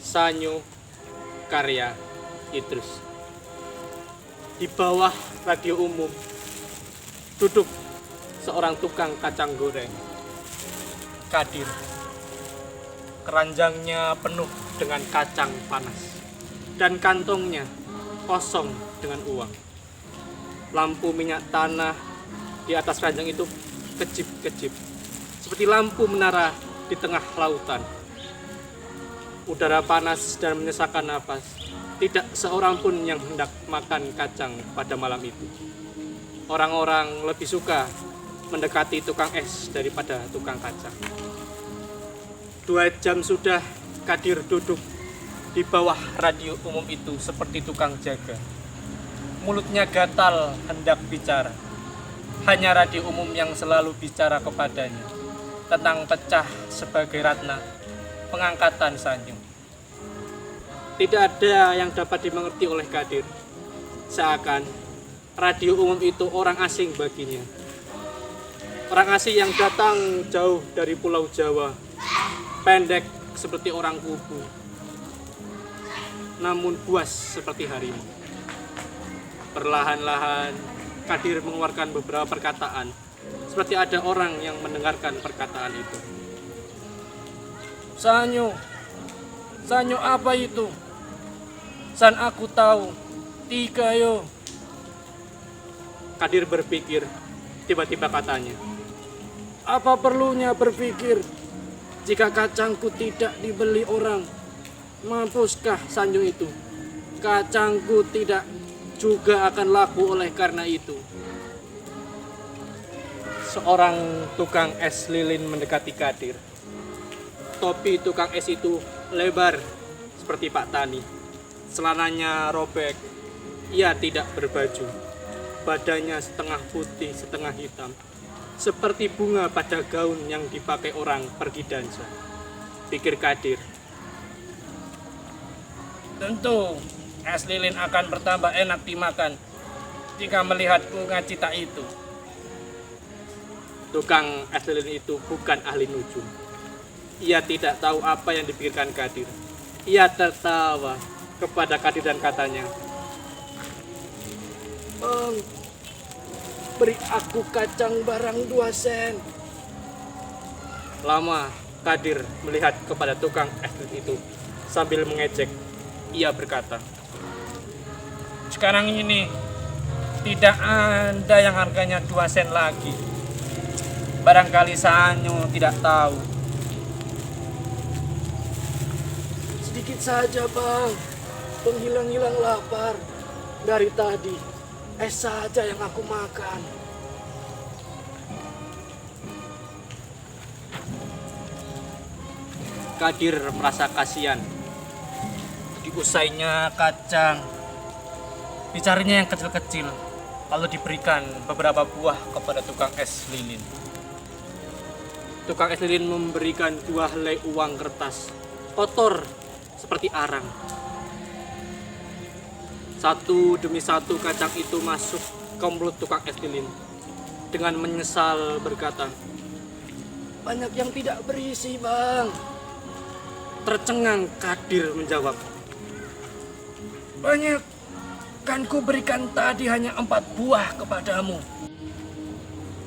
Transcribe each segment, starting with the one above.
Sanyo karya Idrus. Di bawah radio umum duduk seorang tukang kacang goreng, Kadir. Keranjangnya penuh dengan kacang panas dan kantongnya kosong dengan uang. Lampu minyak tanah di atas keranjang itu kecip-kecip, seperti lampu menara di tengah lautan. Udara panas dan menyesakkan napas. Tidak seorang pun yang hendak makan kacang pada malam itu. Orang-orang lebih suka mendekati tukang es daripada tukang kacang. 2 jam sudah Kadir duduk di bawah radio umum itu seperti tukang jaga. Mulutnya gatal hendak bicara. Hanya radio umum yang selalu bicara kepadanya tentang pecah sebagai ratna pengangkatan Sanyo. Tidak ada yang dapat dimengerti oleh Kadir. Seakan radio umum itu orang asing baginya. Orang asing yang datang jauh dari Pulau Jawa, pendek seperti orang kubu, namun buas seperti harimau. Perlahan-lahan Kadir mengeluarkan beberapa perkataan, seperti ada orang yang mendengarkan perkataan itu. Sanyo apa itu? San aku tahu, tiga yo. Kadir berpikir, tiba-tiba katanya. Apa perlunya berpikir? Jika kacangku tidak dibeli orang, mampuskah Sanyo itu? Kacangku tidak juga akan laku oleh karena itu. Seorang tukang es lilin mendekati Kadir. Topi tukang es itu lebar seperti Pak Tani. Celananya robek. Ia tidak berbaju. Badannya setengah putih, setengah hitam. Seperti bunga pada gaun yang dipakai orang pergi dansa. Pikir Kadir. Tentu es lilin akan bertambah enak dimakan jika melihat bunga cita itu. Tukang es lilin itu bukan ahli nujum. Ia tidak tahu apa yang dipikirkan Kadir. Ia tertawa kepada Kadir dan katanya, Bang, beri aku kacang barang 2 sen. Lama Kadir melihat kepada tukang es lilin itu sambil mengejek. Ia berkata, sekarang ini tidak ada yang harganya 2 sen lagi. Barangkali Sanyo tidak tahu. Sedikit saja bang, penghilang-hilang lapar. Dari tadi, es saja yang aku makan. Kadir merasa kasihan. Diusainya kacang, dicarinya yang kecil-kecil, lalu diberikan beberapa buah kepada tukang es lilin. Tukang es lilin memberikan 2 helai uang kertas, kotor seperti arang. Satu demi satu kacang itu masuk ke mulut tukang es lilin. Dengan menyesal berkata, banyak yang tidak berisi bang. Tercengang Kadir menjawab, banyak, kan ku berikan tadi hanya 4 buah kepadamu.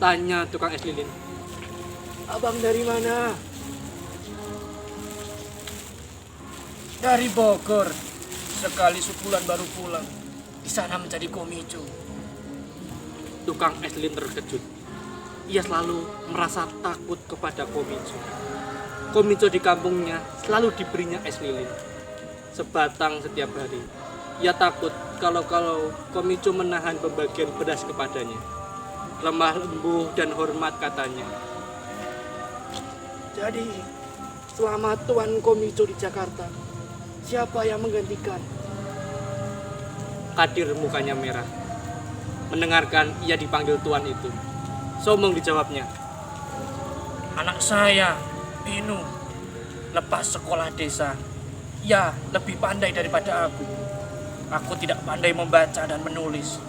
Tanya tukang es lilin, abang dari mana? Dari Bogor. Sekali sebulan baru pulang. Di sana mencari komico. Tukang es lilin terkejut. Ia selalu merasa takut kepada komico. Komico di kampungnya selalu diberinya es lilin, sebatang setiap hari. Ia takut kalau komico menahan pembagian beras kepadanya. Lemah lembut dan hormat katanya. Jadi, selama Tuan Komico di Jakarta, siapa yang menggantikan? Kadir mukanya merah. Mendengarkan ia dipanggil Tuan itu. Sombong dijawabnya. Anak saya, Binu, lepas sekolah desa. Ia lebih pandai daripada aku. Aku tidak pandai membaca dan menulis.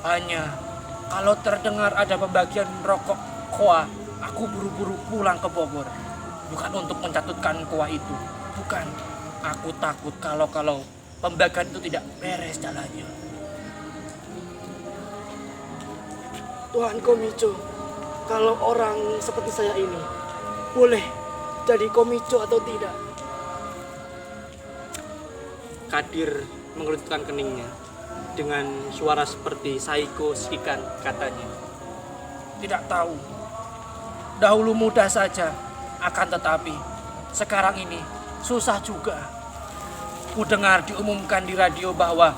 Hanya kalau terdengar ada pembagian rokok koa, aku buru-buru pulang ke Bogor. Bukan untuk mencatatkan koa itu. Bukan. Aku takut kalau pembagian itu tidak beres jalannya. Tuan Komicho, kalau orang seperti saya ini boleh jadi Komicho atau tidak? Kadir mengerutkan keningnya dengan suara seperti saiko ikan, katanya. Tidak tahu. Dahulu mudah saja, akan tetapi sekarang ini susah juga. Ku dengar diumumkan di radio bahwa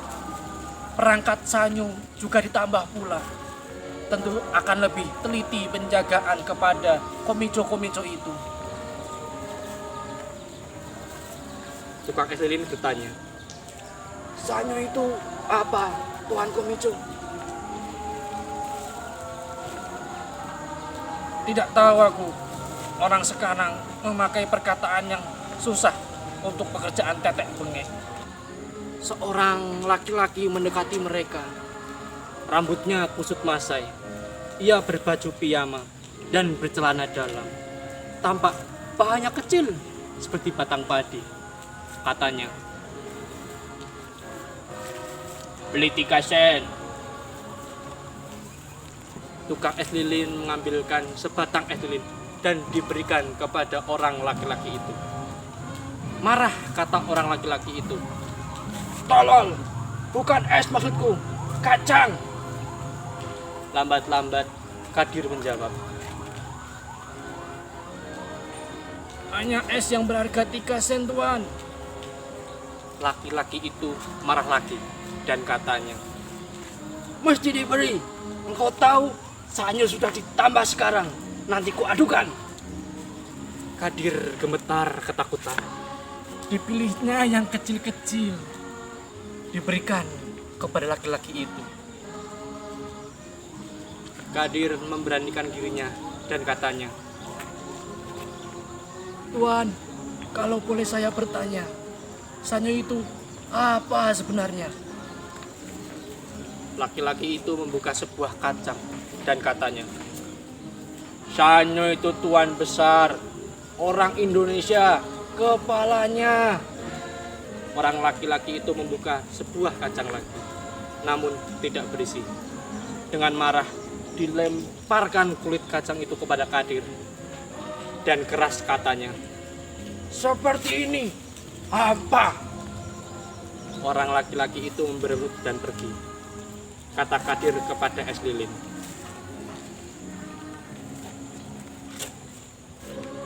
perangkat sanyu juga ditambah pula. Tentu akan lebih teliti penjagaan kepada komico-komico itu. Tukang es lilin bertanya. Sanyu itu apa, Tuan Komicho? Tidak tahu aku. Orang sekarang memakai perkataan yang susah untuk pekerjaan tetek bengek. Seorang laki-laki mendekati mereka. Rambutnya kusut masai. Ia berbaju piyama dan bercelana dalam. Tampak pahanya kecil seperti batang padi. Katanya, beli 3 sen. Tukang es lilin mengambilkan sebatang es lilin dan diberikan kepada orang laki-laki itu. Marah kata orang laki-laki itu. Tolol, bukan es maksudku, kacang. Lambat-lambat Kadir menjawab. Hanya es yang berharga 3 sen, Tuan. Laki-laki itu marah lagi dan katanya, Mesti diberi. Engkau tahu, sanyu sudah ditambah sekarang. Nanti ku adukan. Kadir gemetar ketakutan. Dipilihnya yang kecil-kecil. Diberikan kepada laki-laki itu. Kadir memberanikan dirinya dan katanya, Tuan, kalau boleh saya bertanya, sanyu itu apa sebenarnya? Laki-laki itu membuka sebuah kacang dan katanya, sanyu itu tuan besar, orang Indonesia, kepalanya. Orang laki-laki itu membuka sebuah kacang lagi, namun tidak berisi. Dengan marah, dilemparkan kulit kacang itu kepada Kadir. Dan keras katanya, Seperti ini. Apa? orang laki-laki itu memberebut dan pergi. Kata Kadir kepada es lilin,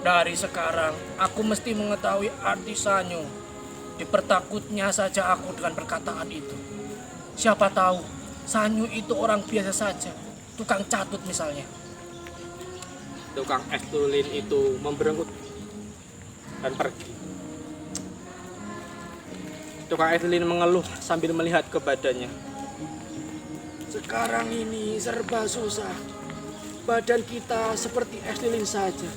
dari sekarang aku mesti mengetahui arti sanyu. Dipertakutnya saja aku dengan perkataan itu. Siapa tahu sanyu itu orang biasa saja, tukang catut misalnya. Tukang es lilin itu memberengut dan pergi. Tukang es lilin mengeluh sambil melihat ke badannya. Sekarang ini serba susah. Badan kita seperti es lilin saja.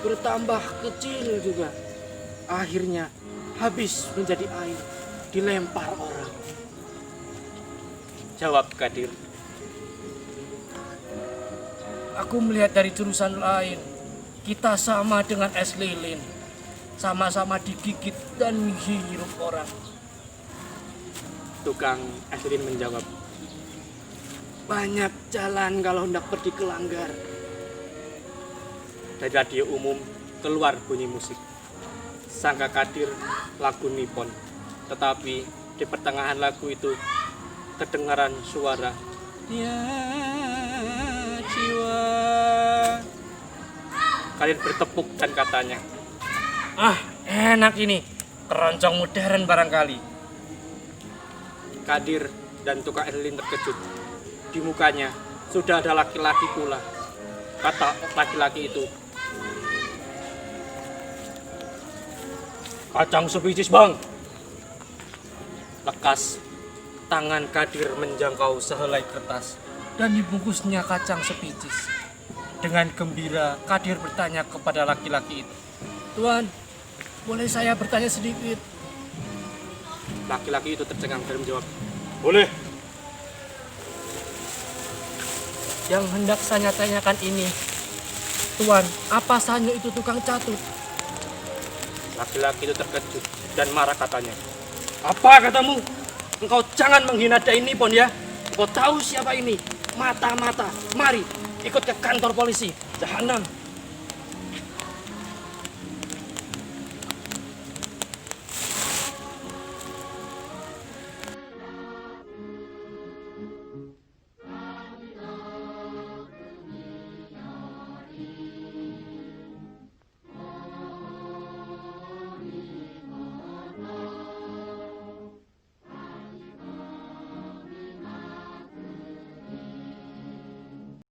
Bertambah kecil juga. Akhirnya habis menjadi air. Dilempar orang. Jawab Kadir. Aku melihat dari jurusan lain. Kita sama dengan es lilin. Sama-sama digigit dan menghirup orang. Tukang es lilin menjawab. Banyak jalan kalau hendak pergi ke Langgar. Dari radio umum keluar bunyi musik. Sangka Kadir lagu Nippon. Tetapi di pertengahan lagu itu kedengaran suara ya jiwa. Kadir bertepuk dan katanya, ah enak ini, keroncong modern barangkali. Kadir dan tukang es lilin terkejut. Di mukanya sudah ada laki-laki pula. Kata laki-laki itu, kacang sebijis bang. Lekas tangan Kadir menjangkau sehelai kertas dan dibungkusnya kacang sebijis. Dengan gembira Kadir bertanya kepada laki-laki itu, Tuan, boleh saya bertanya sedikit? Laki-laki itu tercengang dan menjawab, boleh. Yang hendak saya tanyakan ini, Tuan, apa sanyu itu tukang catut? Laki-laki itu terkejut dan marah katanya. Apa katamu? Engkau jangan menghina Dai Nipon ya. Engkau tahu siapa ini? Mata-mata. Mari ikut ke kantor polisi. Jahanam.